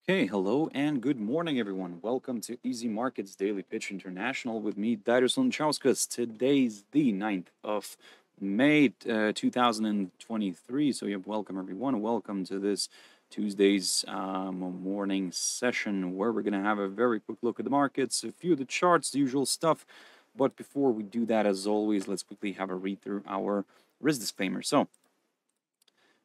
Okay, hello and good morning, everyone. Welcome to Easy Markets Daily Pitch International with me, Darius Anucauskas. Today's the 9th of May, 2023. So, welcome, everyone. Welcome to this Tuesday's morning session where we're going to have a very quick look at the markets, a few of the charts, the usual stuff. But before we do that, as always, let's quickly have a read through our risk disclaimer. So,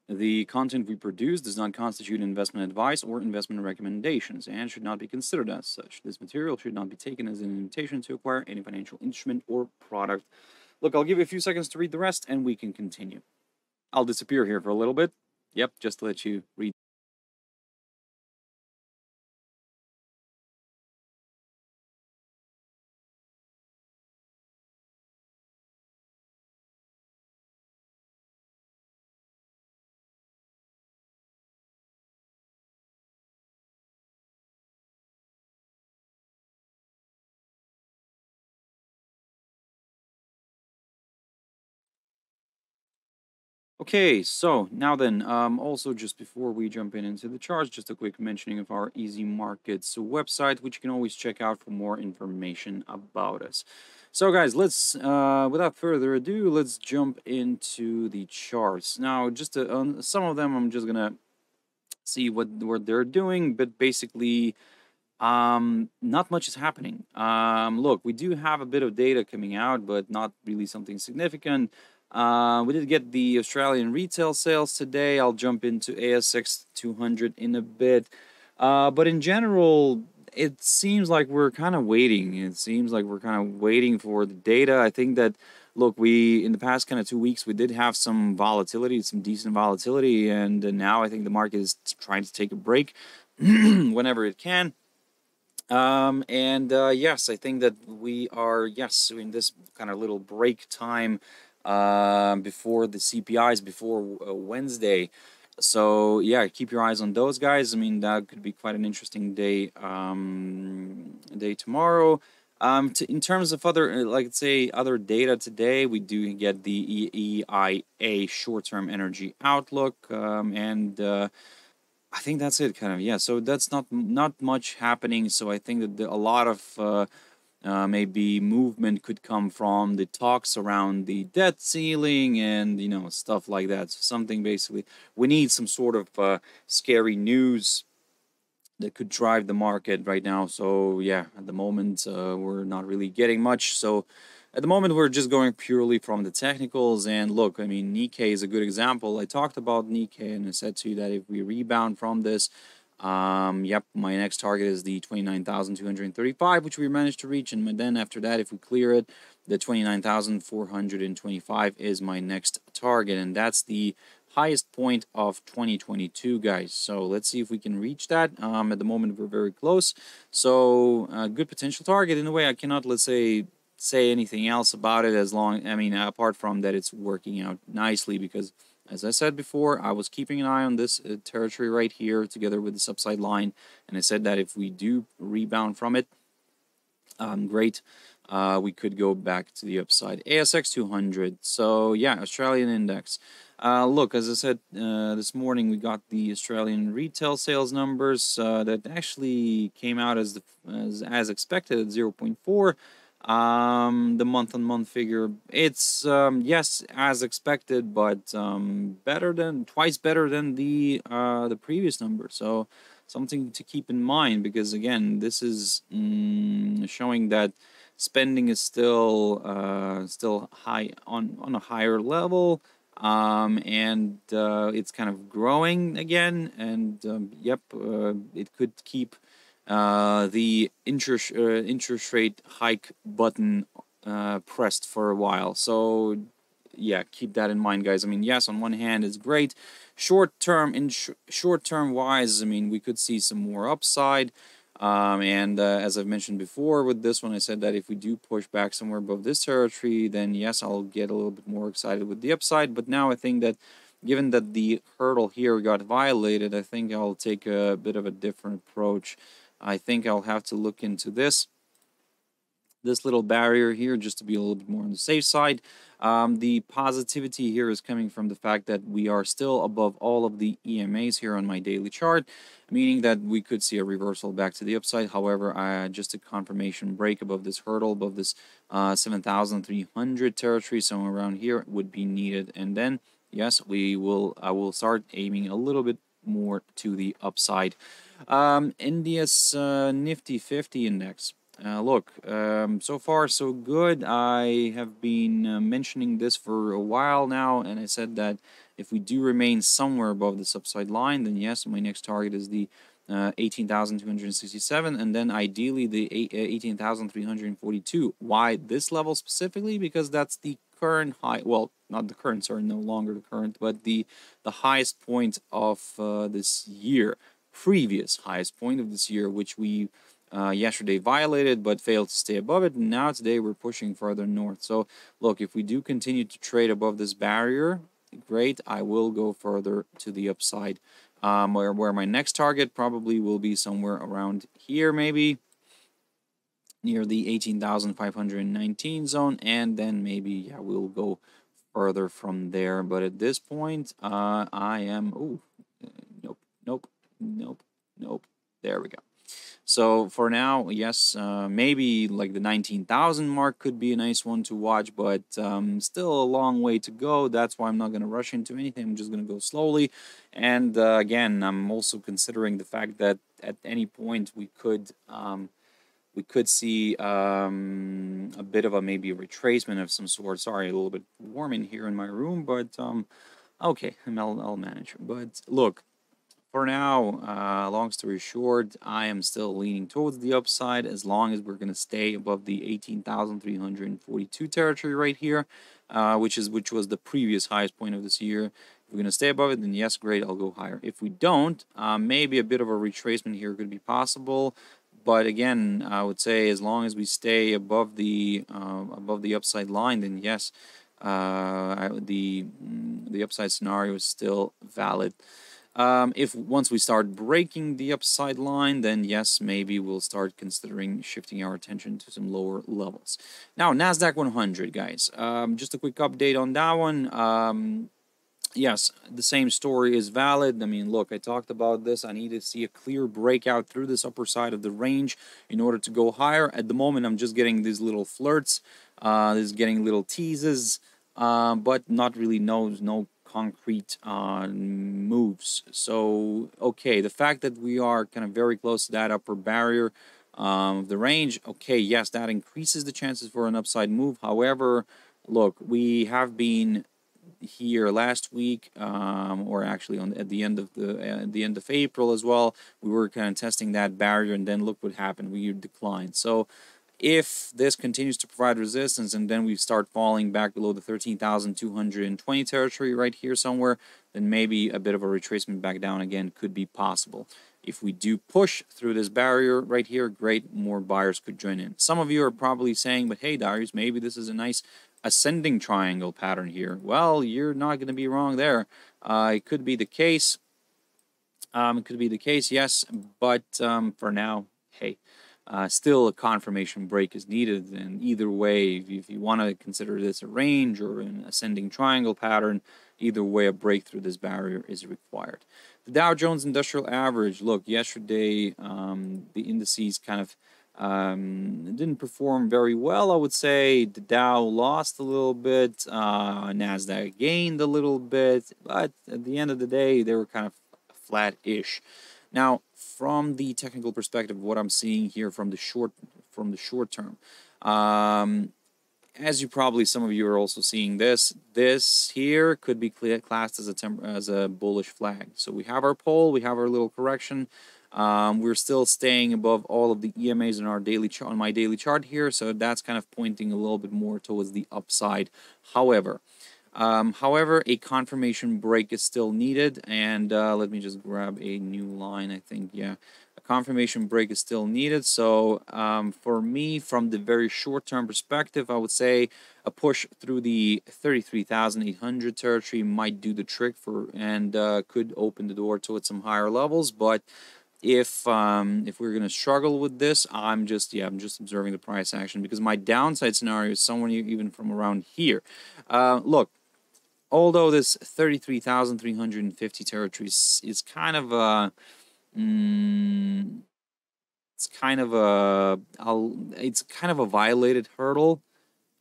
the content we produce does not constitute investment advice or investment recommendations and should not be considered as such. This material should not be taken as an invitation to acquire any financial instrument or product. Look, I'll give you a few seconds to read the rest and we can continue. I'll disappear here for a little bit. Yep, just to let you read. Okay, so now then, also just before we jump into the charts, just a quick mentioning of our Easy Markets website, which you can always check out for more information about us. So guys, let's, without further ado, let's jump into the charts. Now, just on some of them, I'm just gonna see what they're doing, but basically, not much is happening. Look, we do have a bit of data coming out, but not really something significant. We did get the Australian retail sales today. I'll jump into ASX 200 in a bit. But in general, it seems like we're kind of waiting. It seems like we're kind of waiting for the data. I think that, look, we, in the past kind of 2 weeks, we did have some volatility, some decent volatility. And now I think the market is trying to take a break whenever it can. Yes, I think that we are, yes, in this kind of little break time before the CPIs, before Wednesday. So, yeah, keep your eyes on those guys. I mean, that could be quite an interesting day, day tomorrow. In terms of other, like, say, other data today, we do get the EIA short-term energy outlook, I think that's it, kind of. Yeah, so that's not much happening. So I think that a lot of maybe movement could come from the talks around the debt ceiling and stuff like that. So something basically we need some sort of scary news that could drive the market right now. So yeah, at the moment we're not really getting much. So at the moment we're just going purely from the technicals. And look, I mean, Nikkei is a good example. I talked about Nikkei and I said to you that if we rebound from this, yep, my next target is the 29,235, which we managed to reach. And then after that, if we clear it, the 29,425 is my next target. And that's the highest point of 2022, guys. So let's see if we can reach that. At the moment, we're very close. So good potential target. In a way, I cannot, let's say anything else about it apart from that it's working out nicely because, as I said before, I was keeping an eye on this territory right here together with this upside line. And I said that if we do rebound from it, great. We could go back to the upside. ASX 200. So, yeah, Australian index. Look, as I said this morning, we got the Australian retail sales numbers that actually came out as expected at 0.4. The month-on-month figure, it's yes, as expected, but twice better than the previous number. So something to keep in mind because again, this is showing that spending is still high on a higher level. It's kind of growing again, and it could keep the interest rate hike button pressed for a while. So yeah, keep that in mind, guys. I mean, yes, on one hand, it's great. Short term wise, I mean, we could see some more upside. As I've mentioned before with this one, I said that if we do push back somewhere above this territory, then yes, I'll get a little bit more excited with the upside. But now I think that given that the hurdle here got violated, I think I'll take a bit of a different approach. I think I'll have to look into this this little barrier here just to be a little bit more on the safe side. The positivity here is coming from the fact that we are still above all of the EMAs here on my daily chart, meaning that we could see a reversal back to the upside. However, just a confirmation break above this hurdle, above this 7,300 territory, somewhere around here would be needed. And then, yes, I will start aiming a little bit more to the upside. India's Nifty 50 index. Look, so far so good. I have been mentioning this for a while now, and I said that if we do remain somewhere above this upside line, then yes, my next target is the 18,267, and then ideally the 18,342. Why this level specifically? Because that's the current high. Well, not the current, sorry, no longer the current, but the highest point of this year, previous highest point of this year, which we yesterday violated but failed to stay above it. And now today we're pushing further north. So look, if we do continue to trade above this barrier, great, I will go further to the upside. Where my next target probably will be somewhere around here, maybe near the 18,519 zone, and then maybe, yeah, we'll go further from there. But at this point, I am, nope, there we go. So for now, yes, maybe like the 19,000 mark could be a nice one to watch, but still a long way to go. That's why I'm not going to rush into anything. I'm just going to go slowly. And again, I'm also considering the fact that at any point we could see a bit of maybe a retracement of some sort. Sorry, a little bit warm in here in my room, but okay, I'll manage. But look, for now, long story short, I am still leaning towards the upside as long as we're going to stay above the 18,342 territory right here, which was the previous highest point of this year. If we're going to stay above it, then yes, great, I'll go higher. If we don't, maybe a bit of a retracement here could be possible. But again, I would say as long as we stay above the upside line, then yes, the upside scenario is still valid. If once we start breaking the upside line, then yes, maybe we'll start considering shifting our attention to some lower levels. Now, Nasdaq 100, guys. Just a quick update on that one. Yes, the same story is valid. I mean, look, I talked about this. I need to see a clear breakout through this upper side of the range in order to go higher. At the moment, I'm just getting these little flirts, getting little teases, but not really no concrete moves. So, okay, the fact that we are kind of very close to that upper barrier of the range, okay, yes, that increases the chances for an upside move. However, look, we have been here last week, or actually at the end of April as well. We were kind of testing that barrier, and then look what happened. We declined. So if this continues to provide resistance and then we start falling back below the 13,220 territory right here somewhere, then maybe a bit of a retracement back down again could be possible. If we do push through this barrier right here, great, more buyers could join in. Some of you are probably saying, but hey, Darius, maybe this is a nice ascending triangle pattern here. Well, you're not going to be wrong there. It could be the case. It could be the case, yes, but for now, hey, still a confirmation break is needed. And either way, if you want to consider this a range or an ascending triangle pattern, either way, a break through this barrier is required. The Dow Jones Industrial Average, look, yesterday the indices kind of didn't perform very well, I would say. The Dow lost a little bit, Nasdaq gained a little bit, but at the end of the day, they were kind of flat-ish. Now, from the technical perspective, what I'm seeing here from the short term, as you probably, some of you are also seeing this here could be classed as a bullish flag. So we have our pole, we have our little correction. We're still staying above all of the EMAs on our on my daily chart here, so that's kind of pointing a little bit more towards the upside. However, a confirmation break is still needed, and let me just grab a new line. I think, yeah, a confirmation break is still needed. So for me, from the very short-term perspective, I would say a push through the 33,800 territory might do the trick and could open the door towards some higher levels. But if we're gonna struggle with this, I'm just observing the price action, because my downside scenario is somewhere even from around here. Look, although this 33,350 territory is kind of a it's kind of a violated hurdle.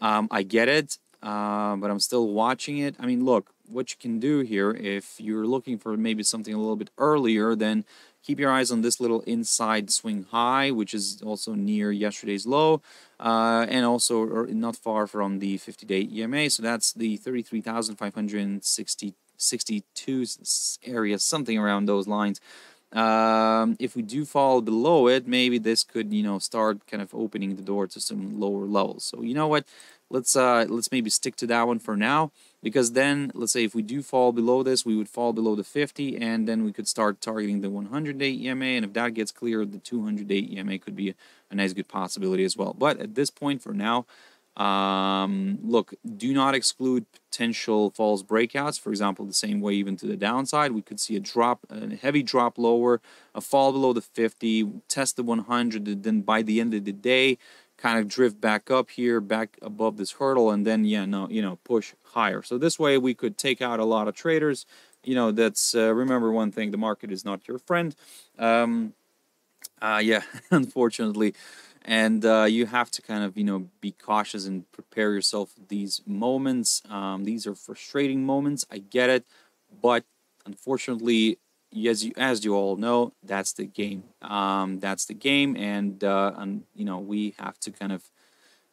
I get it, but I'm still watching it. I mean, look, what you can do here, if you're looking for maybe something a little bit earlier, then keep your eyes on this little inside swing high, which is also near yesterday's low, and also not far from the 50-day EMA. So that's the 33,562 area, something around those lines. If we do fall below it, maybe this could, start kind of opening the door to some lower levels. So you know what? Let's maybe stick to that one for now, because then let's say if we do fall below this, we would fall below the 50, and then we could start targeting the 100-day EMA, and if that gets cleared, the 200-day EMA could be a nice good possibility as well. But at this point for now, look, do not exclude potential false breakouts. For example, the same way even to the downside, we could see a heavy drop lower, a fall below the 50, test the 100, and then by the end of the day, kind of drift back up here, back above this hurdle, and then push higher. So this way we could take out a lot of traders. That's remember one thing: the market is not your friend. Unfortunately. And you have to kind of, be cautious and prepare yourself for these moments. These are frustrating moments. I get it. But unfortunately, as you all know, that's the game. That's the game. And we have to kind of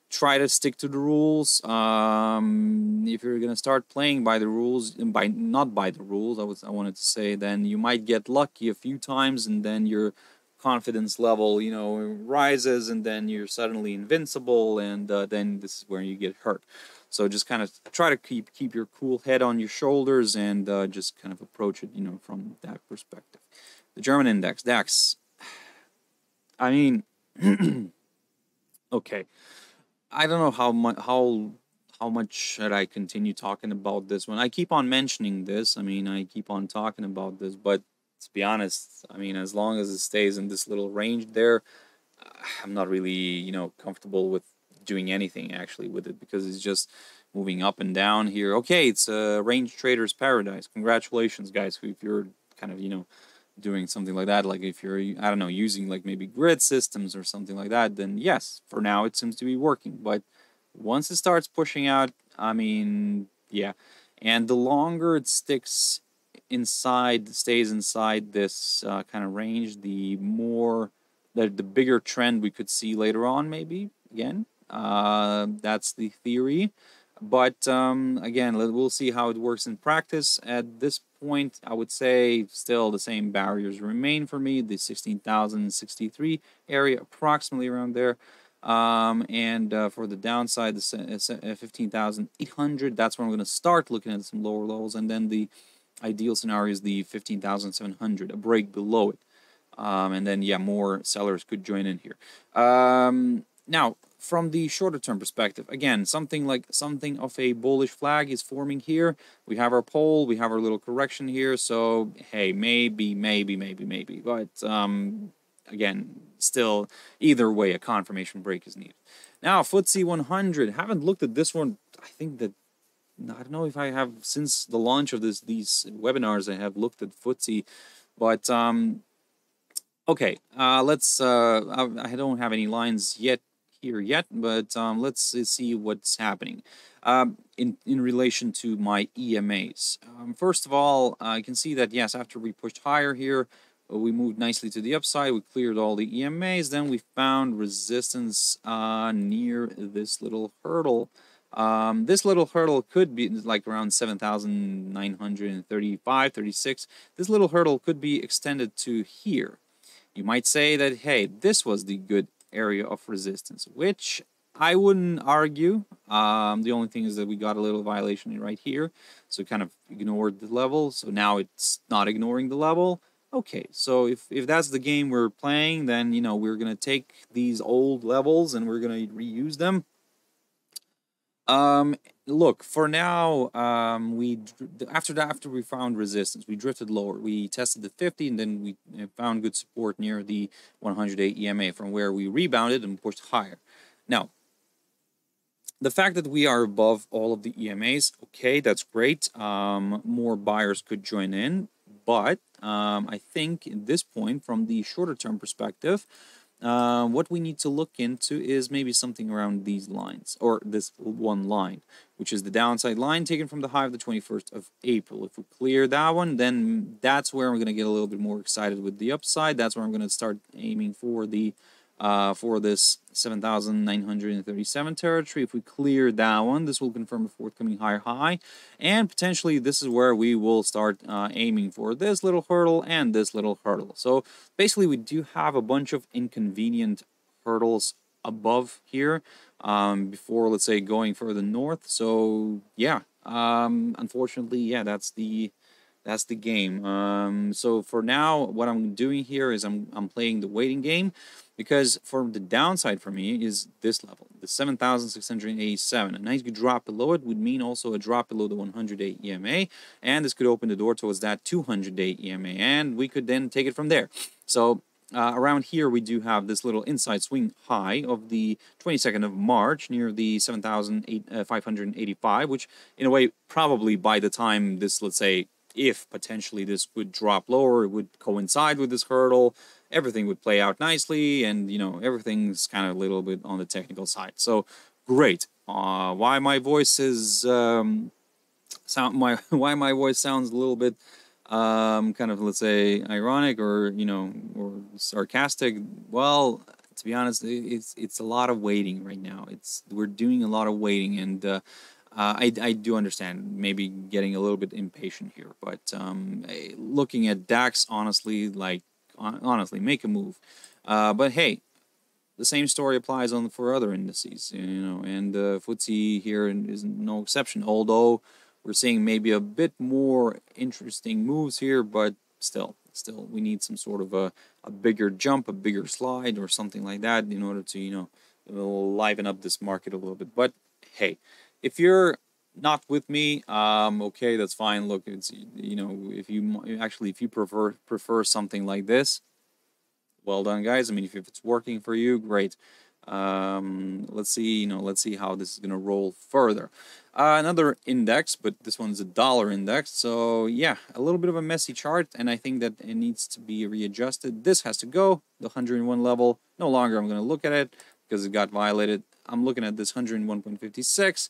try to stick to the rules. If you're going to start playing by the rules, and not by the rules, I wanted to say, then you might get lucky a few times, and then you're confidence level, rises, and then you're suddenly invincible, and then this is where you get hurt. So just kind of try to keep your cool head on your shoulders, and just kind of approach it, from that perspective. The German index, DAX. I mean, okay. I don't know how much should I continue talking about this one. I keep on mentioning this. I mean, I keep on talking about this, but to be honest, I mean, as long as it stays in this little range there, I'm not really, comfortable with doing anything actually with it, because it's just moving up and down here. Okay, it's a range trader's paradise. Congratulations, guys, if you're kind of, doing something like that. Like if you're, I don't know, using like maybe grid systems or something like that, then yes, for now it seems to be working. But once it starts pushing out, I mean, yeah. And the longer it stays inside this kind of range, the bigger trend we could see later on, maybe, again. That's the theory. But again, we'll see how it works in practice. At this point, I would say still the same barriers remain for me. The 16,063 area, approximately around there. And for the downside, the 15,800, that's where I'm going to start looking at some lower levels. And then the ideal scenario is the 15,700, a break below it. And then, yeah, more sellers could join in here. Now, from the shorter term perspective, again, something of a bullish flag is forming here. We have our pole, we have our little correction here. So, hey, maybe. But, again, still, either way, a confirmation break is needed. Now, FTSE 100, haven't looked at this one. I think that, I don't know if I have, since the launch of these webinars, I have looked at FTSE. But, okay, let's, I don't have any lines yet, but let's see what's happening in relation to my EMAs. First of all, I can see that, yes, after we pushed higher here, we moved nicely to the upside. We cleared all the EMAs. Then we found resistance near this little hurdle. This little hurdle could be like around 7,935, 36. This little hurdle could be extended to here. You might say that, hey, this was the good area of resistance, which I wouldn't argue. The only thing is that we got a little violation right here, so kind of ignored the level. So now it's not ignoring the level. Okay, so if that's the game we're playing, then we're gonna take these old levels and we're gonna reuse them. Um, Look, for now, after we found resistance, we drifted lower. We tested the 50, and then we found good support near the 108 EMA, from where we rebounded and pushed higher. Now, the fact that we are above all of the EMAs, okay, that's great. More buyers could join in, but I think at this point, from the shorter term perspective, what we need to look into is maybe something around these lines, or this one line, which is the downside line taken from the high of the 21st of April. If we clear that one, then that's where I'm going to get a little bit more excited with the upside. That's where I'm going to start aiming for the for this 7,937 territory. If we clear that one, this will confirm a forthcoming higher high, and potentially this is where we will start aiming for this little hurdle and this little hurdle. So basically, we do have a bunch of inconvenient hurdles above here before, let's say, going further north. So yeah, unfortunately, yeah, that's the game. So for now, what I'm doing here is I'm playing the waiting game, because for the downside for me is this level, the 7,687. A nice good drop below it would mean also a drop below the 100-day EMA, and this could open the door towards that 200-day EMA, and we could then take it from there. So around here, we do have this little inside swing high of the 22nd of March near the 7,585, which in a way, probably by the time this, let's say, if potentially this would drop lower, it would coincide with this hurdle, everything would play out nicely, and everything's kind of a little bit on the technical side. So great. Why my voice is why my voice sounds a little bit kind of, let's say, ironic, or or sarcastic. Well, to be honest, it's a lot of waiting right now. We're doing a lot of waiting, and I do understand maybe getting a little bit impatient here, but looking at DAX, honestly, honestly, make a move. But hey, the same story applies for other indices, and FTSE here is no exception. Although we're seeing maybe a bit more interesting moves here, but still, we need some sort of a bigger jump, a bigger slide, or something like that in order to liven up this market a little bit. But hey, if you're not with me, okay, that's fine. Look, it's if you prefer something like this, well done, guys. I mean, if it's working for you, great. Let's see how this is gonna roll further. Another index, but this one's a dollar index. So yeah, a little bit of a messy chart, and I think that it needs to be readjusted. This has to go. The 101 level, no longer I'm gonna look at it because it got violated. I'm looking at this 101.56.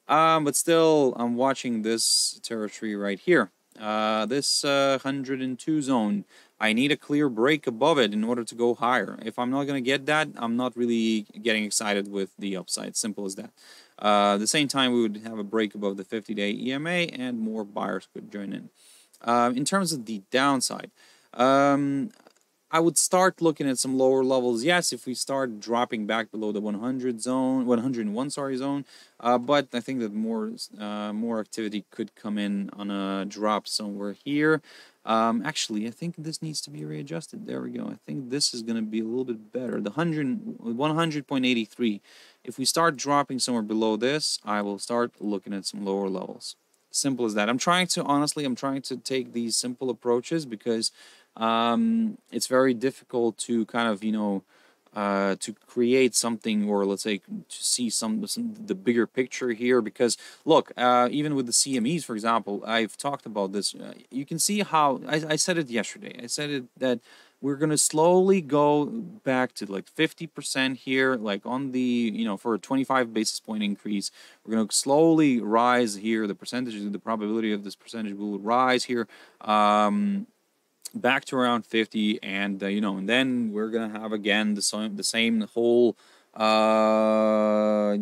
But still, I'm watching this territory right here. This 102 zone. I need a clear break above it in order to go higher. If I'm not going to get that, I'm not really getting excited with the upside. Simple as that. At the same time, we would have a break above the 50-day EMA, and more buyers could join in. In terms of the downside, I would start looking at some lower levels. Yes, if we start dropping back below the 100 zone, 101 zone, but I think that more activity could come in on a drop somewhere here. Actually, I think this needs to be readjusted. There we go. I think this is going to be a little bit better. The 100.83. If we start dropping somewhere below this, I will start looking at some lower levels. Simple as that. I'm trying to take these simple approaches because it's very difficult to kind of to create something, or let's say to see the bigger picture here. Because look, even with the CMEs, for example, I've talked about this. You can see how I said it yesterday. I said it that we're gonna slowly go back to like 50% here, like on the for a 25 basis point increase. We're gonna slowly rise here. The percentages, the probability of this percentage will rise here. Back to around 50, and and then we're gonna have again the same whole how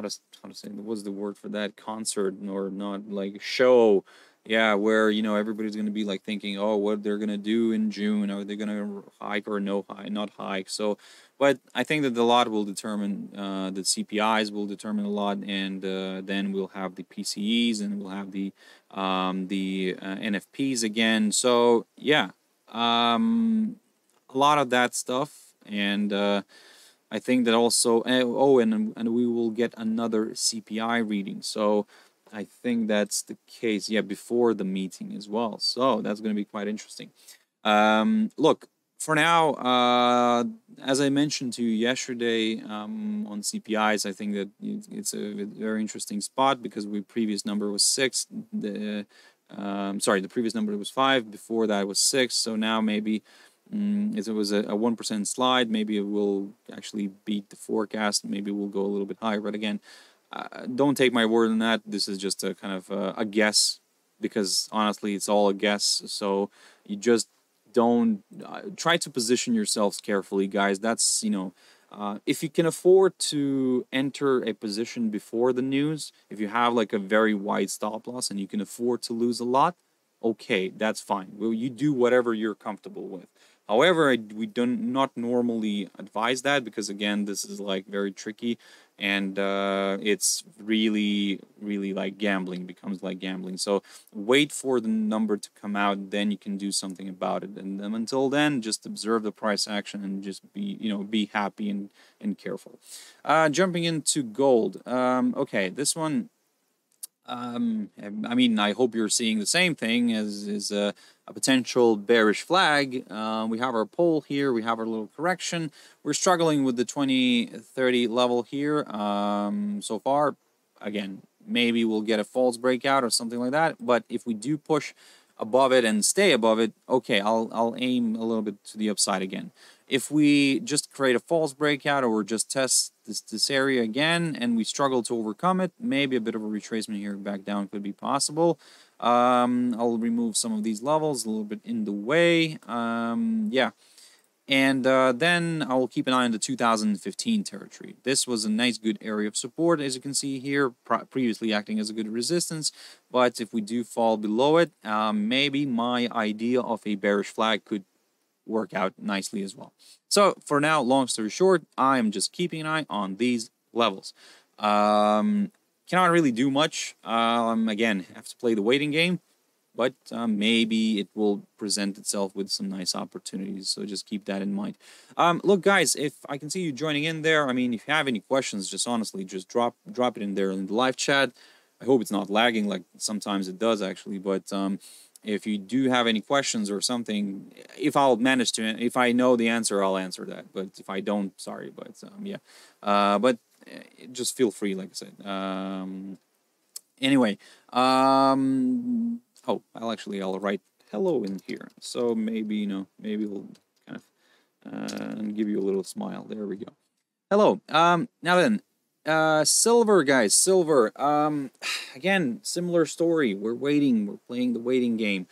to say, what's the word for that, concert, or not, like show, yeah, where everybody's gonna be like thinking, oh, what they're gonna do in June, are they gonna hike or not hike? So, but I think that a lot will determine, the CPIs will determine a lot, and then we'll have the PCEs, and we'll have the NFPs again. So yeah, a lot of that stuff, and I think that also, and we will get another CPI reading. So I think that's the case, yeah, before the meeting as well. So that's going to be quite interesting. Look, for now, as I mentioned to you yesterday on CPIs, I think that it's a very interesting spot because the previous number was 6. The previous number was 5. Before that was 6. So now maybe if it was a 1% slide, maybe it will actually beat the forecast. Maybe we'll go a little bit higher. But again, don't take my word on that. This is just a kind of a guess, because honestly, it's all a guess. So you just don't try to position yourselves carefully, guys. That's, if you can afford to enter a position before the news, if you have like a very wide stop loss and you can afford to lose a lot, okay, that's fine. Well, you do whatever you're comfortable with. However, we do not normally advise that, because again, this is like very tricky, and it's really like gambling, becomes like gambling. So wait for the number to come out, then you can do something about it. And until then, just observe the price action and just be happy and careful. Jumping into gold. Okay, this one. I mean, I hope you're seeing the same thing as is a potential bearish flag. We have our pole here. We have our little correction. We're struggling with the 2030 level here so far. Again, maybe we'll get a false breakout or something like that. But if we do push above it and stay above it, okay, I'll aim a little bit to the upside again. If we just create a false breakout or just test this area again and we struggle to overcome it, maybe a bit of a retracement here back down could be possible. I'll remove some of these levels a little bit in the way. Yeah. And then I'll keep an eye on the 2015 territory. This was a nice, good area of support, as you can see here, previously acting as a good resistance. But if we do fall below it, maybe my idea of a bearish flag could work out nicely as well. So for now, long story short, I am just keeping an eye on these levels. Cannot really do much. Again, have to play the waiting game. But maybe it will present itself with some nice opportunities. So just keep that in mind. Look, guys, if I can see you joining in there, I mean, if you have any questions, just honestly, just drop it in there in the live chat. I hope it's not lagging, like sometimes it does actually. But if you do have any questions or something, if I know the answer, I'll answer that. But if I don't, sorry. But yeah. But just feel free, like I said. Anyway. Oh, I'll write hello in here. So maybe, maybe we'll kind of give you a little smile. There we go. Hello. Now then, silver, guys, silver. Again, similar story. We're waiting. We're playing the waiting game.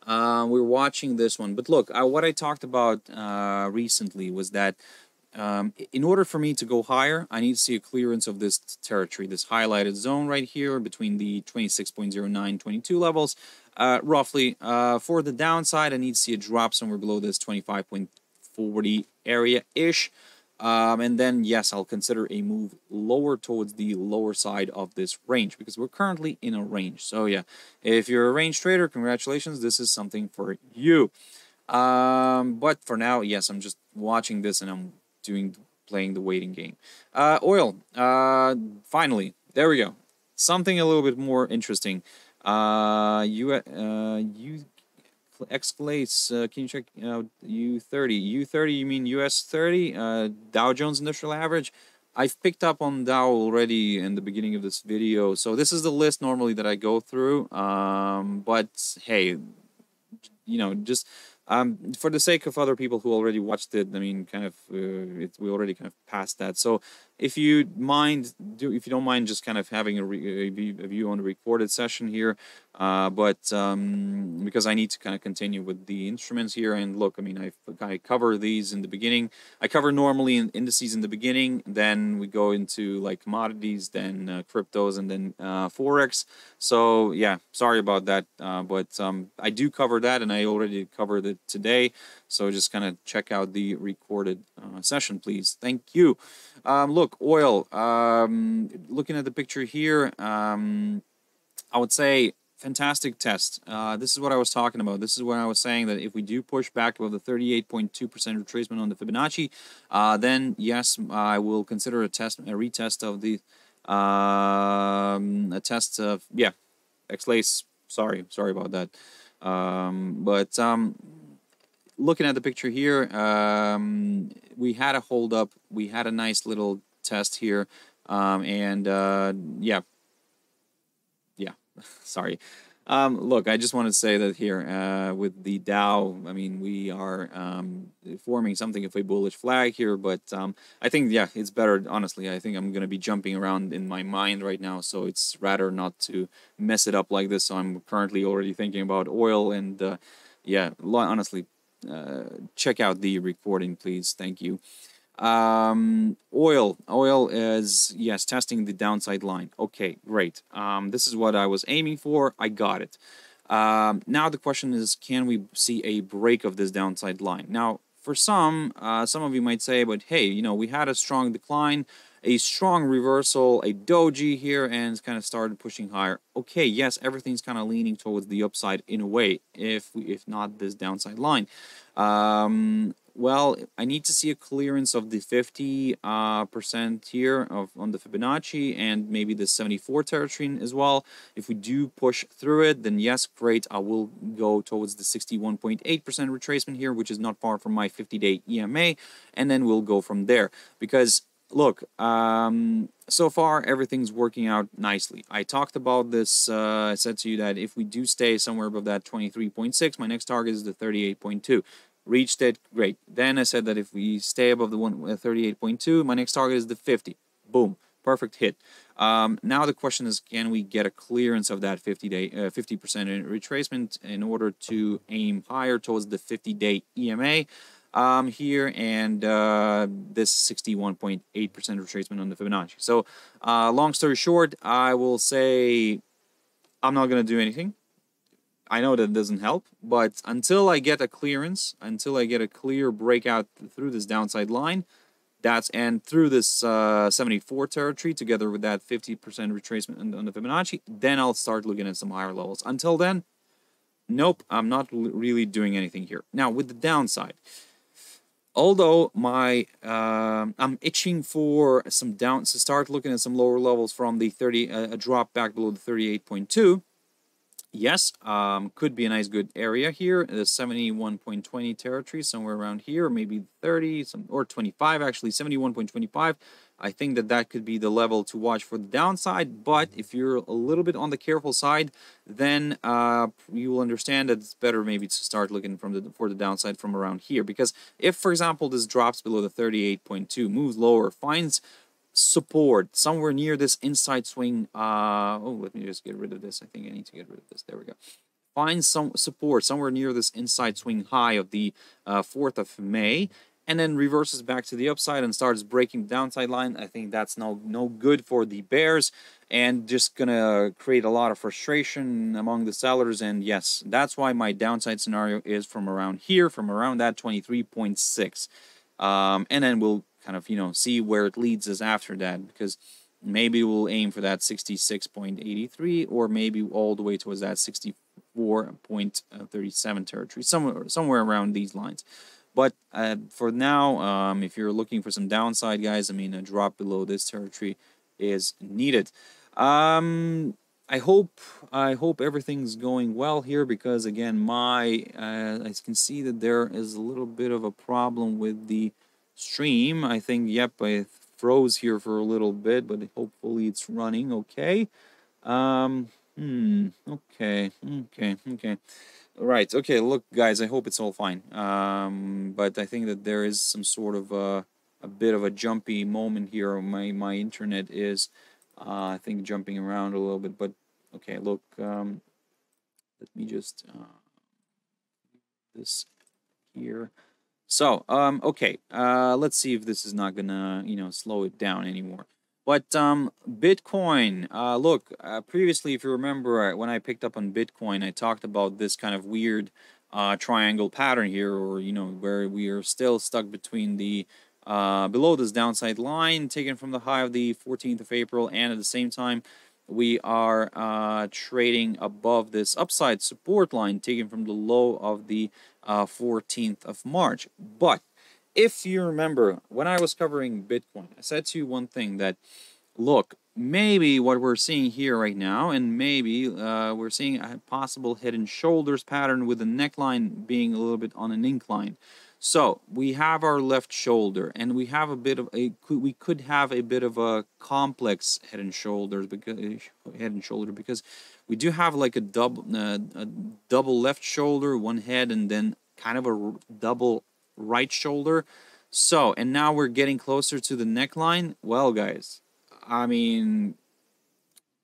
We're watching this one. But look, what I talked about recently was that in order for me to go higher, I need to see a clearance of this territory, this highlighted zone right here between the 26.0922 levels. Roughly, for the downside, I need to see a drop somewhere below this 25.40 area-ish. And then, yes, I'll consider a move lower towards the lower side of this range, because we're currently in a range. So, yeah, if you're a range trader, congratulations, this is something for you. But for now, yes, I'm just watching this and I'm playing the waiting game. Oil, finally, there we go. Something a little bit more interesting. Exclates, can you check U30? U30, you mean US 30? Dow Jones Industrial Average. I've picked up on Dow already in the beginning of this video. So this is the list normally that I go through. But hey, just for the sake of other people who already watched it, I mean, kind of, we already kind of passed that. So if you don't mind just kind of having a view on the recorded session here, because I need to kind of continue with the instruments here. And look, I mean, I cover these in the beginning. I cover normally indices in the beginning, then we go into like commodities, then cryptos, and then Forex. So yeah, sorry about that, but I do cover that, and I already covered it today. So just kind of check out the recorded session, please. Thank you. Look, oil, looking at the picture here, I would say fantastic test. This is what I was talking about. This is when I was saying that if we do push back above the 38.2% retracement on the Fibonacci, then yes, I will consider a retest of the a test of X-Lace. Sorry about that. Looking at the picture here, we had a hold up. We had a nice little test here, sorry. Look, I just want to say that here with the Dow, I mean, we are forming something of a bullish flag here, but I think, it's better, honestly. I think I'm going to be jumping around in my mind right now, so it's rather not to mess it up like this. So I'm currently already thinking about oil, and honestly, check out the recording, please. Thank you. Oil is, yes, testing the downside line. Okay, great. This is what I was aiming for. I got it. Now the question is, can we see a break of this downside line? Now, for some of you might say, but hey, we had a strong decline, a strong reversal, a doji here, and it's kind of started pushing higher. Okay, yes, everything's kind of leaning towards the upside in a way, if not this downside line. Well, I need to see a clearance of the 50% here on the Fibonacci, and maybe the 74 territory as well. If we do push through it, then yes, great. I will go towards the 61.8% retracement here, which is not far from my 50-day EMA, and then we'll go from there. Because look, so far everything's working out nicely. I talked about this. I said to you that if we do stay somewhere above that 23.6, my next target is the 38.2. Reached it, great. Then I said that if we stay above the 38.2, my next target is the 50. Boom, perfect hit. Now the question is, can we get a clearance of that 50% retracement in order to aim higher towards the 50-day EMA here, and this 61.8% retracement on the Fibonacci. So long story short, I will say I'm not going to do anything. I know that doesn't help, but until I get a clearance, until I get a clear breakout through this downside line, and through this 74 territory, together with that 50% retracement on the Fibonacci, then I'll start looking at some higher levels. Until then, nope, I'm not really doing anything here. Now, with the downside, although I'm itching for some to start looking at some lower levels from the a drop back below the 38.2. Yes, could be a nice good area here, the 71.20 territory, somewhere around here, maybe 30, or 25 actually, 71.25. I think that could be the level to watch for the downside, but if you're a little bit on the careful side, then you will understand that it's better maybe to start looking for the downside from around here. Because if, for example, this drops below the 38.2, moves lower, finds support somewhere near this inside swing, let me just get rid of this. I think I need to get rid of this. There we go. Find some support somewhere near this inside swing high of the 4th of May, and then reverses back to the upside and starts breaking the downside line. I think that's no good for the bears, and just gonna create a lot of frustration among the sellers. And yes, that's why my downside scenario is from around here, from around that 23.6, and then we'll kind of see where it leads us after that, because maybe we'll aim for that 66.83, or maybe all the way towards that 64.37 territory, somewhere around these lines. But for now, if you're looking for some downside, guys, I mean, a drop below this territory is needed. I hope everything's going well here, because again, I can see that there is a little bit of a problem with the stream. I think, yep, I froze here for a little bit, but hopefully it's running okay. Okay. Right, okay, look, guys, I hope it's all fine. But I think that there is some sort of a bit of a jumpy moment here. My internet is, I think, jumping around a little bit, but okay, look, let me just, this here. So, okay, let's see if this is not gonna, slow it down anymore. But Bitcoin, look, previously, if you remember, when I picked up on Bitcoin, I talked about this kind of weird triangle pattern here, or, where we are still stuck between the, below this downside line, taken from the high of the 14th of April, and at the same time, we are trading above this upside support line taken from the low of the 14th of March. But if you remember, when I was covering Bitcoin, I said to you one thing that, look, maybe what we're seeing here right now, and maybe we're seeing a possible head and shoulders pattern with the neckline being a little bit on an incline. So we have our left shoulder, and we have a bit of a we could have a bit of a complex head and shoulders because we do have like a double left shoulder, one head, and then kind of a double right shoulder. So, and now we're getting closer to the neckline. Well, guys, I mean,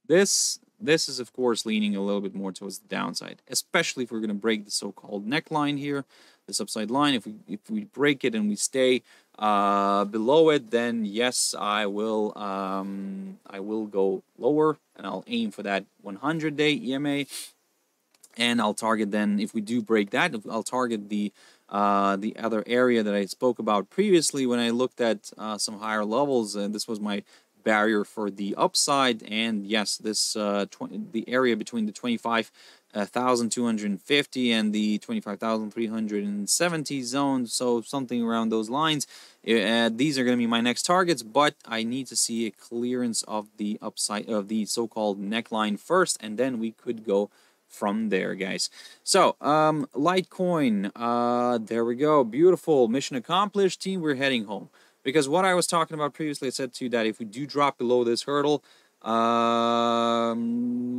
this is of course leaning a little bit more towards the downside, especially if we're going to break the so-called neckline here, this upside line. If we break it and we stay below it, then yes, I will go lower, and I'll aim for that 100-day EMA, and I'll target then, if we do break that, I'll target the other area that I spoke about previously when I looked at some higher levels. This was my barrier for the upside, and yes, this the area between the 25,250 and the 25,370 zone, so something around those lines. These are going to be my next targets, but I need to see a clearance of the upside of the so-called neckline first, and then we could go from there, guys. So Litecoin, there we go, beautiful, mission accomplished, team. We're heading home. Because what I was talking about previously, I said to you that if we do drop below this hurdle,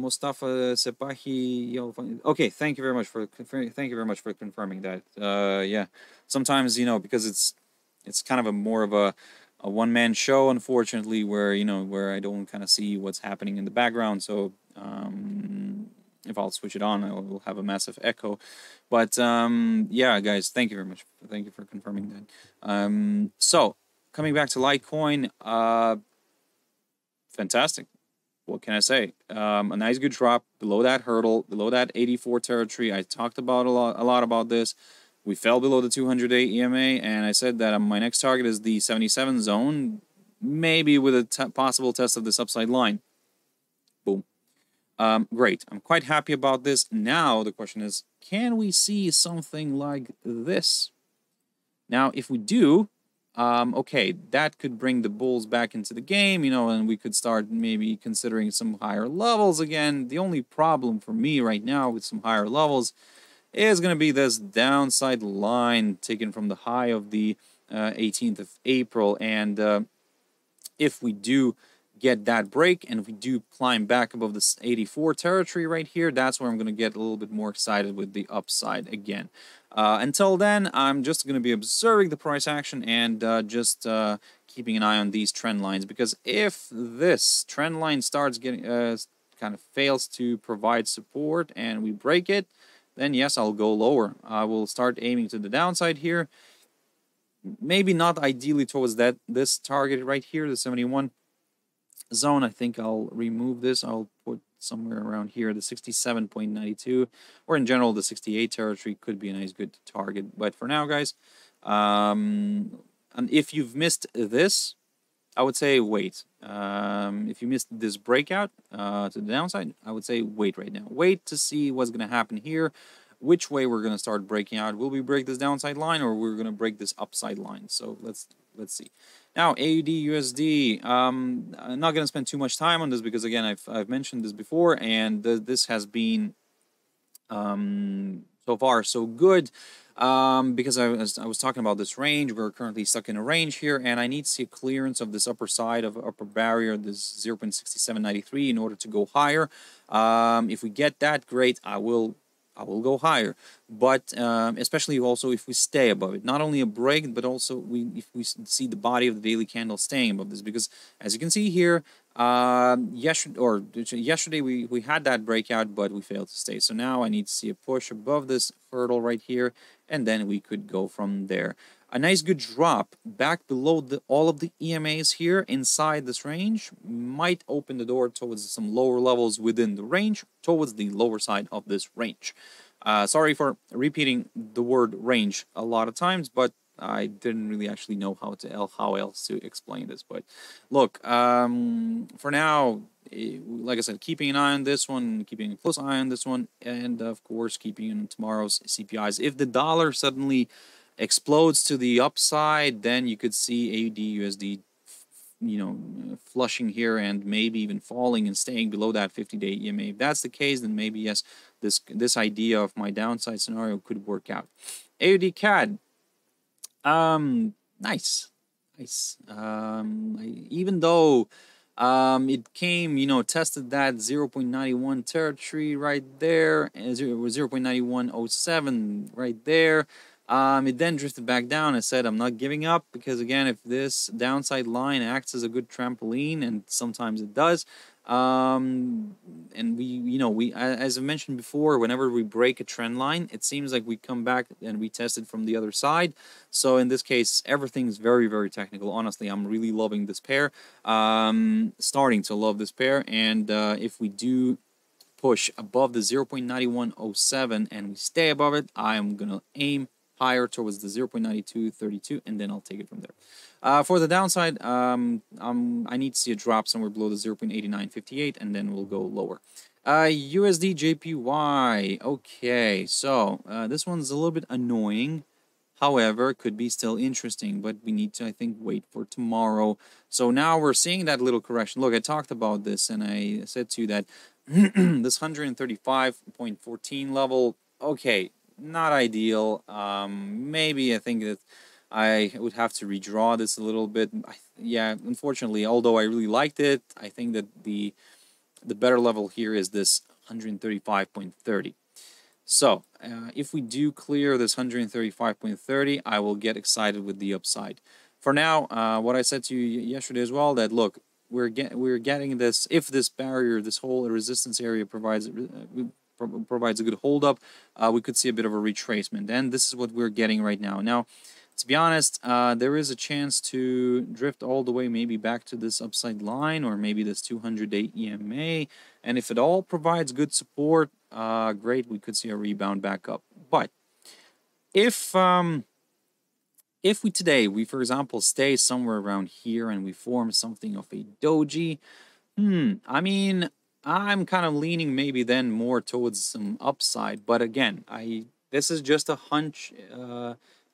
Mustafa Sepahi, okay, thank you very much for confirming that. Yeah, sometimes, you know, because it's kind of a more of a one-man show, unfortunately, where, you know, where I don't kind of see what's happening in the background. So if I'll switch it on, I will have a massive echo. But yeah, guys, thank you very much. Thank you for confirming that. So coming back to Litecoin, fantastic. What can I say? A nice good drop below that hurdle, below that 84 territory. I talked about a lot about this. We fell below the 200-day EMA, and I said that my next target is the 77 zone, maybe with a possible test of this upside line. Boom. Great. I'm quite happy about this. Now the question is, can we see something like this? Now, if we do, okay, that could bring the bulls back into the game, you know, and we could start maybe considering some higher levels again. The only problem for me right now with some higher levels is going to be this downside line taken from the high of the 18th of April. And if we do get that break and if we do climb back above this 84 territory right here, that's where I'm going to get a little bit more excited with the upside again. Until then, I'm just going to be observing the price action and just keeping an eye on these trend lines, because if this trend line starts getting kind of fails to provide support and we break it, then yes, I'll go lower. I will start aiming to the downside here. Maybe not ideally towards this target right here, the 71 zone. I think I'll remove this. I'll put somewhere around here, the 67.92, or in general, the 68 territory could be a nice good target. But for now, guys, and if you've missed this, I would say wait. If you missed this breakout to the downside, I would say wait right now. Wait to see what's going to happen here, which way we're going to start breaking out. Will we break this downside line, or we're going to break this upside line? So let's see. Now, AUDUSD, I'm not going to spend too much time on this because, again, I've mentioned this before, and this has been so far so good. Because I was talking about this range. We're currently stuck in a range here, and I need to see a clearance of this upper side of upper barrier, this 0.6793, in order to go higher. If we get that, great. I will go higher, but especially also if we stay above it. Not only a break, but also if we see the body of the daily candle staying above this, because as you can see here, yesterday we had that breakout, but we failed to stay. So now I need to see a push above this hurdle right here, and then we could go from there. A nice good drop back below all of the EMAs here inside this range might open the door towards some lower levels within the range, towards the lower side of this range. Sorry for repeating the word range a lot of times, but I didn't really actually know how else to explain this. But look, for now, like I said, keeping an eye on this one, keeping a close eye on this one, and of course, keeping in tomorrow's CPIs. If the dollar suddenly explodes to the upside, then you could see AUDUSD, flushing here and maybe even falling and staying below that 50-day EMA. If that's the case, then maybe yes, this idea of my downside scenario could work out. AUDCAD, nice. Even though it came, tested that 0.91 territory right there, 0.9107 right there. It then drifted back down. I said I'm not giving up because, again, if this downside line acts as a good trampoline, and sometimes it does, and we, as I mentioned before, whenever we break a trend line, it seems like we come back and we test it from the other side. So in this case, everything's very, very technical. Honestly, I'm really loving this pair, starting to love this pair. And if we do push above the 0.9107 and we stay above it, I'm gonna aim higher towards the 0.9232, and then I'll take it from there. For the downside, I need to see a drop somewhere below the 0.8958, and then we'll go lower. USDJPY. Okay, so this one's a little bit annoying. However, could be still interesting, but we need to, I think, wait for tomorrow. So now we're seeing that little correction. Look, I talked about this, and I said to you that this 135.14 level, okay, not ideal. Maybe I think that I would have to redraw this a little bit. Yeah, unfortunately, although I really liked it, I think that the better level here is this 135.30. So if we do clear this 135.30, I will get excited with the upside. For now, what I said to you yesterday as well, that look, we're getting this, if this barrier, this whole resistance area provides a good hold up, we could see a bit of a retracement, and this is what we're getting right now. Now, to be honest, there is a chance to drift all the way maybe back to this upside line, or maybe this 200-day EMA, and if it all provides good support, great, we could see a rebound back up. But if we today, for example, stay somewhere around here and we form something of a doji, I mean, I'm kind of leaning maybe then more towards some upside. But again, this is just a hunch.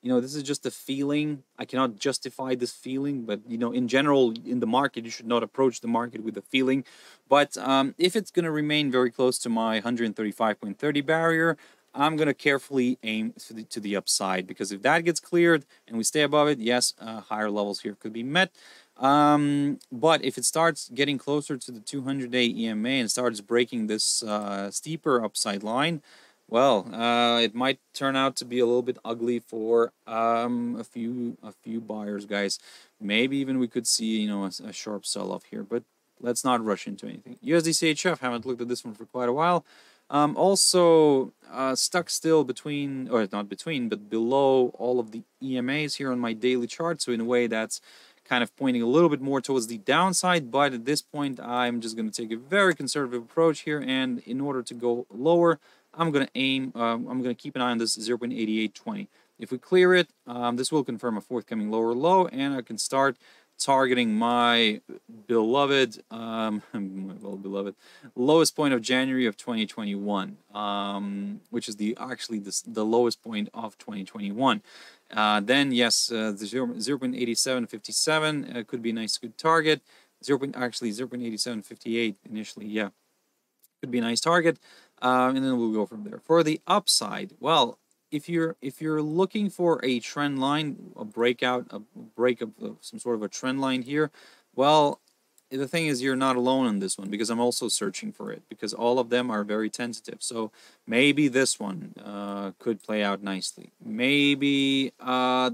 This is just a feeling. I cannot justify this feeling, but in general, in the market, you should not approach the market with a feeling. But if it's going to remain very close to my 135.30 barrier, I'm going to carefully aim to the upside, because if that gets cleared and we stay above it, yes, higher levels here could be met. But if it starts getting closer to the 200-day EMA and starts breaking this steeper upside line, well, it might turn out to be a little bit ugly for a few buyers, guys. Maybe even we could see a sharp sell-off here, but let's not rush into anything. USDCHF, haven't looked at this one for quite a while. Also stuck still between, or not between, but below all of the EMAs here on my daily chart. So in a way, that's kind of pointing a little bit more towards the downside. But at this point, I'm just going to take a very conservative approach here. And in order to go lower, I'm going to aim, I'm going to keep an eye on this 0.8820. If we clear it, this will confirm a forthcoming lower low, and I can start targeting my beloved, lowest point of January of 2021, which is actually the lowest point of 2021. Then yes, the 0.8757 could be a nice good target. 0.8758 initially, yeah, could be a nice target, and then we'll go from there. For the upside, well, if you're looking for a trend line, a break of some sort of a trend line here, well, the thing is, you're not alone on this one, because I'm also searching for it, because all of them are very tentative. So maybe this one could play out nicely. Maybe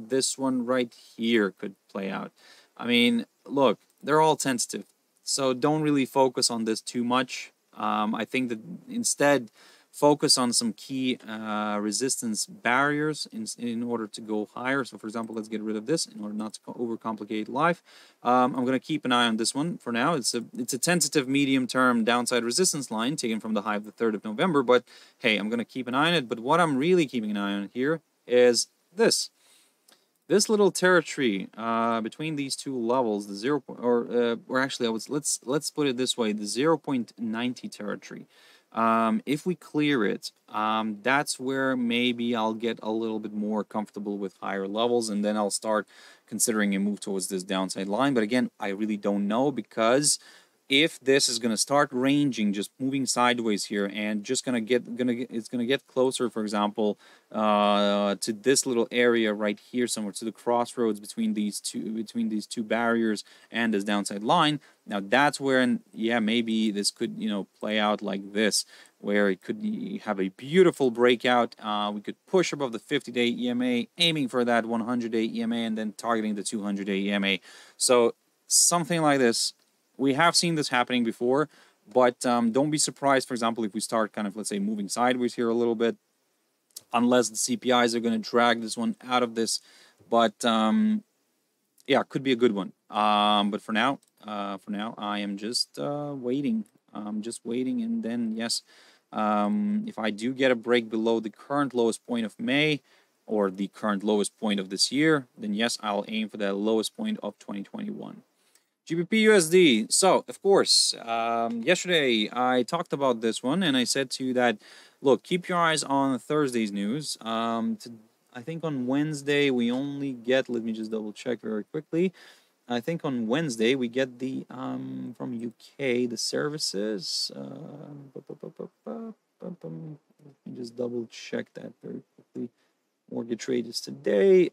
this one right here could play out. I mean, look, they're all tentative, so don't really focus on this too much. I think that instead, focus on some key resistance barriers in order to go higher. So, for example, let's get rid of this in order not to overcomplicate life. I'm going to keep an eye on this one for now. It's a tentative medium-term downside resistance line taken from the high of the 3rd of November. But hey, I'm going to keep an eye on it. But what I'm really keeping an eye on here is this. This little territory between these two levels, the or actually, let's put it this way: the 0.90 territory. If we clear it, that's where maybe I'll get a little bit more comfortable with higher levels, and then I'll start considering a move towards this downside line. But again, I really don't know, because if this is going to start ranging, just moving sideways here, and just it's going to get closer, for example, to this little area right here, somewhere to the crossroads between these two barriers and this downside line. Now that's where, yeah, maybe this could, play out like this, where it could have a beautiful breakout. We could push above the 50-day EMA, aiming for that 100-day EMA, and then targeting the 200-day EMA. So something like this. We have seen this happening before, but don't be surprised, for example, if we start kind of, let's say, moving sideways here a little bit, unless the CPIs are going to drag this one out of this. But yeah, it could be a good one. But for now, I am just waiting. I'm just waiting, and then yes, if I do get a break below the current lowest point of May, or the current lowest point of this year, then yes, I'll aim for the lowest point of 2021. GBPUSD. So, of course, yesterday I talked about this one, and I said to you that, look, keep your eyes on Thursday's news. I think on Wednesday we only get, let me just double check very quickly. I think on Wednesday we get the, from UK, the services. Let me just double check that very quickly. Mortgage rate is today.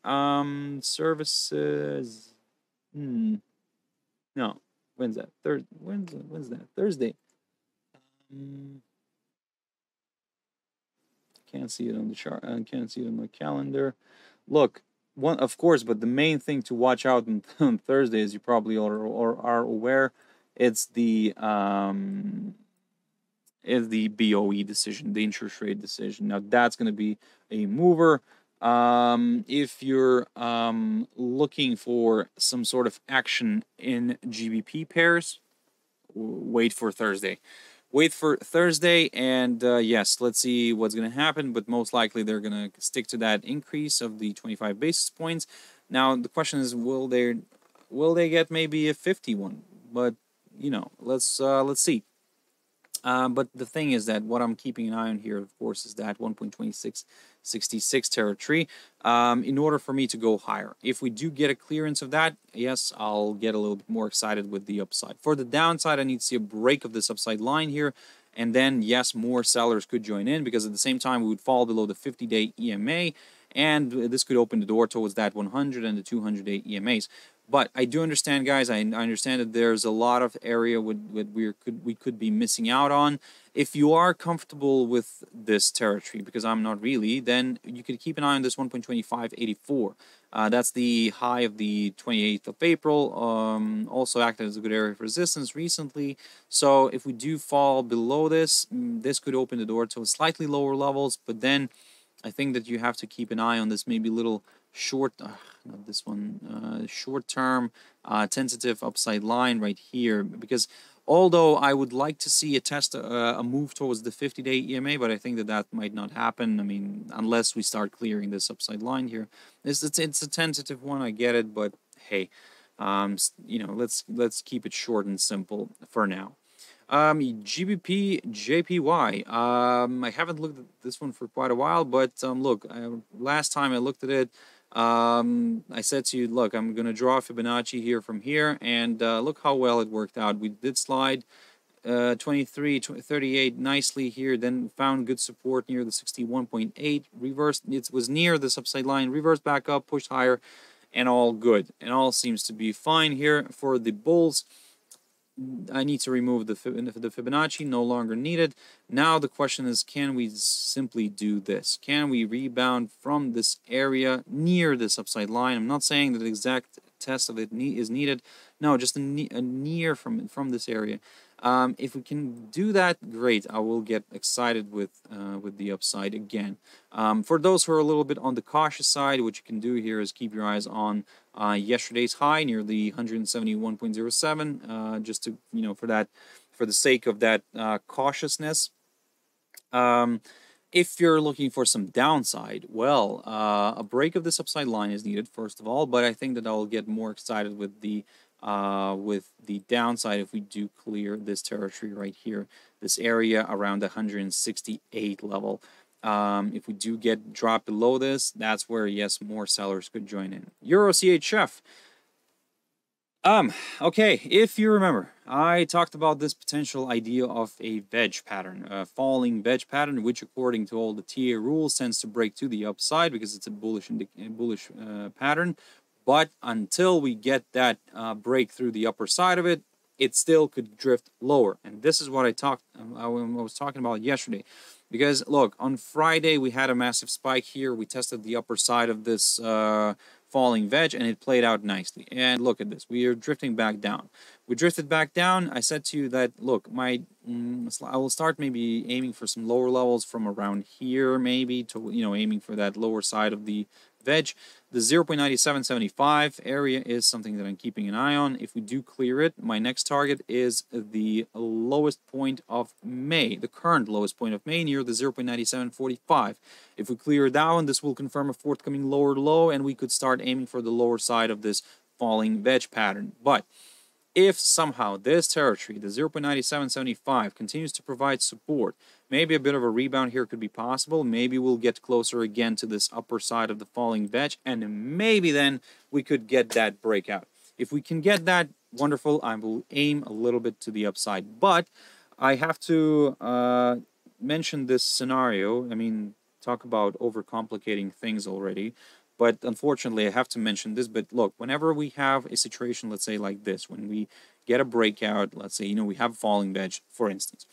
Services. No, when's that? When's that? Thursday. Can't see it on the chart. I can't see it on my calendar. Look, of course, but the main thing to watch out on Thursday, as you probably are aware, it's the BOE decision, the interest rate decision. Now that's going to be a mover. If you're looking for some sort of action in GBP pairs, wait for Thursday. Wait for Thursday, and yes, let's see what's going to happen, but most likely they're going to stick to that increase of the 25 basis points. Now, the question is, will they get maybe a 51? But, let's see. But the thing is that what I'm keeping an eye on here, of course, is that 1.2666 territory in order for me to go higher. If we do get a clearance of that, yes, I'll get a little bit more excited with the upside. For the downside, I need to see a break of this upside line here. And then, yes, more sellers could join in, because at the same time, we would fall below the 50-day EMA. And this could open the door towards that 100 and the 200-day EMAs. But I do understand, guys, I understand that there's a lot of area we could be missing out on. If you are comfortable with this territory, because I'm not really, then you could keep an eye on this 1.2584. That's the high of the 28th of April. Also acted as a good area of resistance recently. So if we do fall below this, this could open the door to slightly lower levels. But then I think that you have to keep an eye on this maybe little not this one, short-term tentative upside line right here, because although I would like to see a move towards the 50-day EMA, but I think that might not happen. I mean, unless we start clearing this upside line here. It's a tentative one, I get it, but hey, let's keep it short and simple for now. GBPJPY. I haven't looked at this one for quite a while, but look, last time I looked at it, I said to you, look, I'm going to draw Fibonacci here from here, and look how well it worked out. We did slide 23, 38 nicely here, then found good support near the 61.8, reversed, it was near this upside line, reversed back up, pushed higher, and all good. And all seems to be fine here for the bulls. I need to remove the Fibonacci, no longer needed. Now the question is, can we simply do this? Can we rebound from this area near this upside line? I'm not saying that the exact test of it is needed. No, just a near from this area. If we can do that, great. I will get excited with the upside again. For those who are a little bit on the cautious side, what you can do here is keep your eyes on yesterday's high near the 171.07, just to for the sake of that cautiousness. If you're looking for some downside, well, a break of this upside line is needed, first of all, but I think that I'll get more excited with the downside if we do clear this territory right here, this area around the 168 level. If we do get dropped below this, that's where, yes, more sellers could join in. EURCHF. Okay, if you remember, I talked about this potential idea of a wedge pattern, a falling wedge pattern, which according to all the TA rules tends to break to the upside because it's a bullish pattern. But until we get that break through the upper side of it, it still could drift lower. And this is what I was talking about yesterday. Because look, on Friday we had a massive spike here. We tested the upper side of this falling wedge and it played out nicely. And look at this, we are drifting back down. We drifted back down. I said to you that, look, I will start maybe aiming for some lower levels from around here, maybe to, aiming for that lower side of the wedge. The 0.9775 area is something that I'm keeping an eye on. If we do clear it, my next target is the lowest point of May, the current lowest point of May, near the 0.9745. If we clear that one, this will confirm a forthcoming lower low, and we could start aiming for the lower side of this falling wedge pattern. But if somehow this territory, the 0.9775, continues to provide support, maybe a bit of a rebound here could be possible. Maybe we'll get closer again to this upper side of the falling wedge, and maybe then we could get that breakout. If we can get that, wonderful. I will aim a little bit to the upside. But I have to mention this scenario. I mean, talk about overcomplicating things already. But unfortunately, I have to mention this. But look, whenever we have a situation, let's say like this, when we get a breakout, let's say, we have a falling wedge, for instance.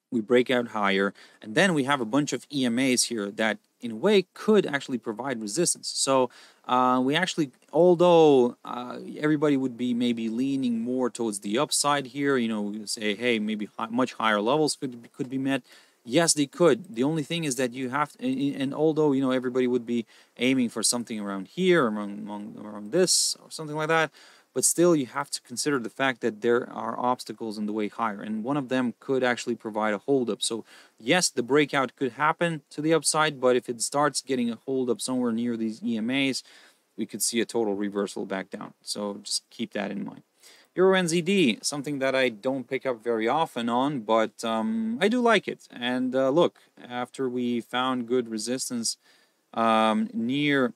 We break out higher, and then we have a bunch of EMAs here that, in a way, could actually provide resistance. So we actually, although everybody would be maybe leaning more towards the upside here, we say, hey, maybe much higher levels could be met. Yes, they could. The only thing is that you have to, and although, everybody would be aiming for something around here, around this, or something like that, but still you have to consider the fact that there are obstacles in the way higher, and one of them could actually provide a holdup. So yes, the breakout could happen to the upside, but if it starts getting a holdup somewhere near these EMAs, we could see a total reversal back down. So just keep that in mind. EURNZD, something that I don't pick up very often on, but I do like it. And look, after we found good resistance near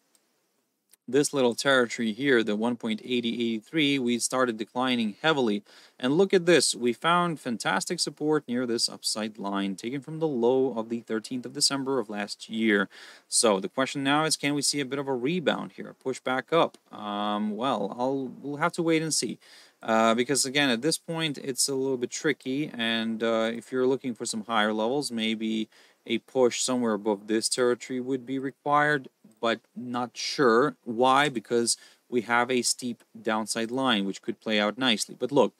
this little territory here, the 1.8083, we started declining heavily. And look at this, we found fantastic support near this upside line, taken from the low of the 13th of December of last year. So the question now is, can we see a bit of a rebound here, push back up? Well, we'll have to wait and see. Because again, at this point, it's a little bit tricky, and if you're looking for some higher levels, maybe a push somewhere above this territory would be required, but not sure. Why? Because we have a steep downside line, which could play out nicely. But look,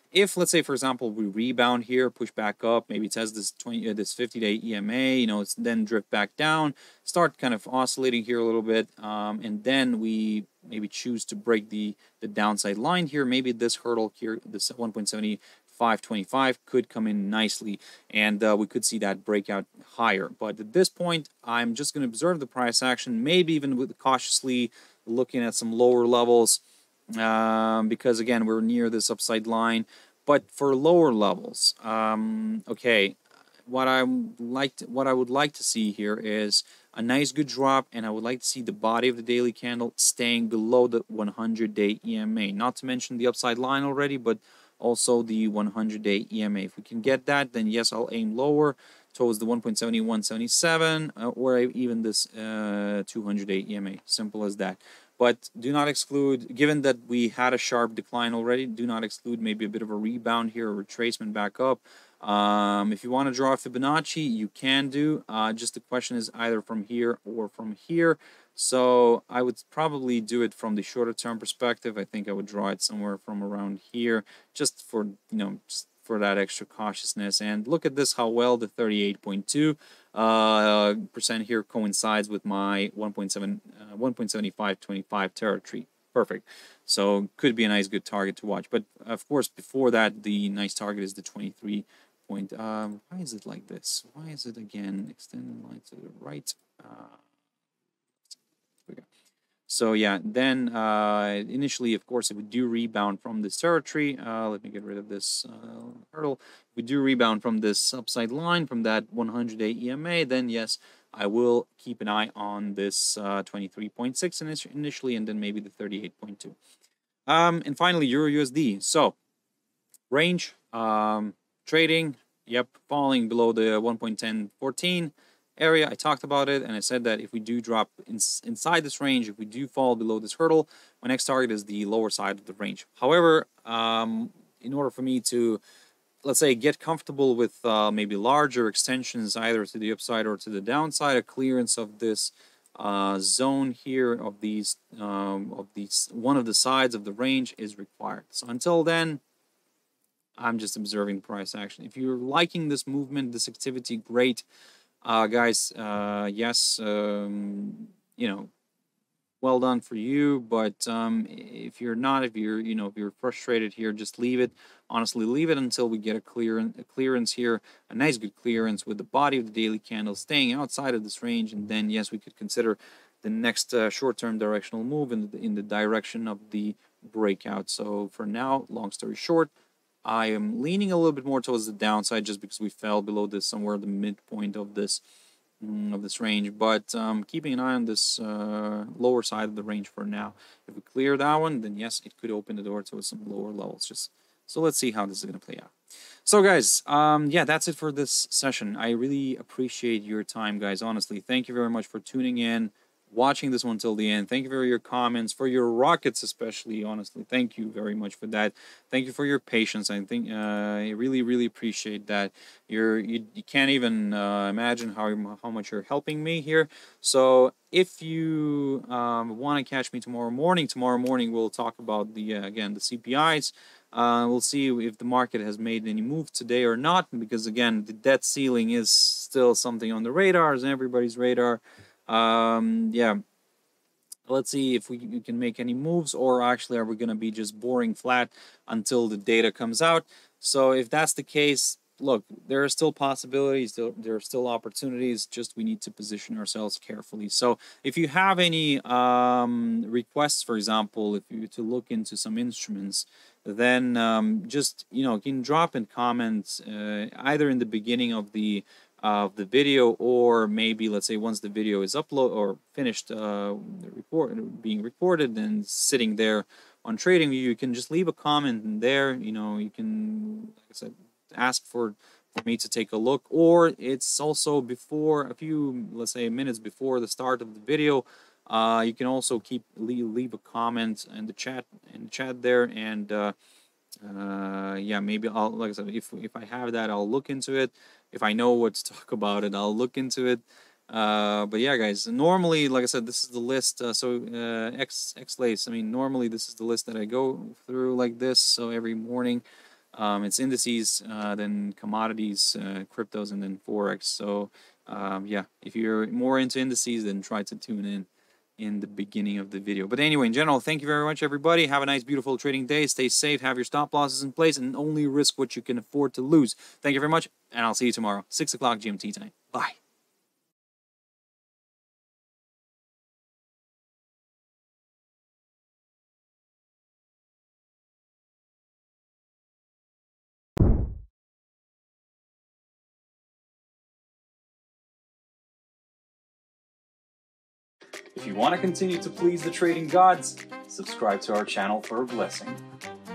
if, let's say, for example, we rebound here, push back up, maybe it says this 50-day EMA, it's then drift back down, start kind of oscillating here a little bit, and then we maybe choose to break the downside line here. Maybe this hurdle here, this 1.7525, could come in nicely, and we could see that breakout higher. But at this point, I'm just going to observe the price action, maybe even with cautiously looking at some lower levels, because again, we're near this upside line. But for lower levels, okay, what I would like to see here is a nice good drop, and I would like to see the body of the daily candle staying below the 100-day EMA. Not to mention the upside line already, but also the 100-day EMA. If we can get that, then yes, I'll aim lower towards the 1.7177 or even this 200-day EMA. Simple as that. But do not exclude, given that we had a sharp decline already, do not exclude maybe a bit of a rebound here, a retracement back up. If you want to draw a Fibonacci, you can do. Just the question is either from here or from here. So I would probably do it from the shorter term perspective. I think I would draw it somewhere from around here, just for, just for that extra cautiousness. And look at this, how well the 38.2% here coincides with my 1.7525 territory. Perfect. So could be a nice good target to watch. But of course, before that, the nice target is the 23 midpoint. Why is it like this? Why is it again extended line to the right? So yeah, then initially, of course, if we do rebound from this territory, let me get rid of this hurdle. If we do rebound from this upside line, from that 100-day EMA, then yes, I will keep an eye on this 23.6 initially, and then maybe the 38.2. And finally, EURUSD. So range, trading, yep, falling below the 1.1014 area. I talked about it, and I said that if we do drop inside this range, if we do fall below this hurdle, my next target is the lower side of the range. However, in order for me to, let's say, get comfortable with maybe larger extensions either to the upside or to the downside, a clearance of this zone here of these one of the sides of the range is required. So until then, I'm just observing price action. If you're liking this movement, this activity, great. Guys, yes, you know, well done for you. But if you're not, if you're frustrated here, just leave it. Honestly, leave it until we get a clearance here, a nice good clearance with the body of the daily candle staying outside of this range, and then yes, we could consider the next short-term directional move in the direction of the breakout. So for now, long story short, I am leaning a little bit more towards the downside just because we fell below this somewhere at the midpoint of this range, but keeping an eye on this lower side of the range for now. If we clear that one, then yes, it could open the door to some lower levels. So let's see how this is going to play out. So guys, yeah, that's it for this session. I really appreciate your time, guys. Honestly, thank you very much for tuning in, watching this one till the end. Thank you for your comments, for your rockets especially. Honestly, thank you very much for that. Thank you for your patience. I think I really appreciate that. You can't even imagine how much you're helping me here. So if you want to catch me tomorrow morning we'll talk about the again the CPIs. We'll see if the market has made any move today or not, because again the debt ceiling is still something on the radars and everybody's radar. Yeah, let's see if we can make any moves, or actually are we going to be just boring flat until the data comes out. So if that's the case, look, there are still possibilities, there are still opportunities, just we need to position ourselves carefully. So if you have any requests, for example, if you to look into some instruments, then just you can drop in comments either in the beginning of the video, or maybe let's say once the video is uploaded or finished being recorded and sitting there on TradingView, you can just leave a comment in there. You can, like I said, ask for me to take a look, or it's also before a few, let's say, minutes before the start of the video. You can also leave a comment in the chat there, and yeah, maybe I'll, like I said, if I have that, I'll look into it. If I know what to talk about it, I'll look into it. But yeah, guys, normally, like I said, this is the list. X-Lace, I mean, normally this is the list that I go through like this. So every morning, it's indices, then commodities, cryptos, and then Forex. So yeah, if you're more into indices, then try to tune in the beginning of the video. But anyway, in general, thank you very much, everybody. Have a nice, beautiful trading day. Stay safe, have your stop losses in place, and only risk what you can afford to lose. Thank you very much, and I'll see you tomorrow, 6 o'clock GMT tonight. Bye. If you want to continue to please the trading gods, subscribe to our channel for a blessing.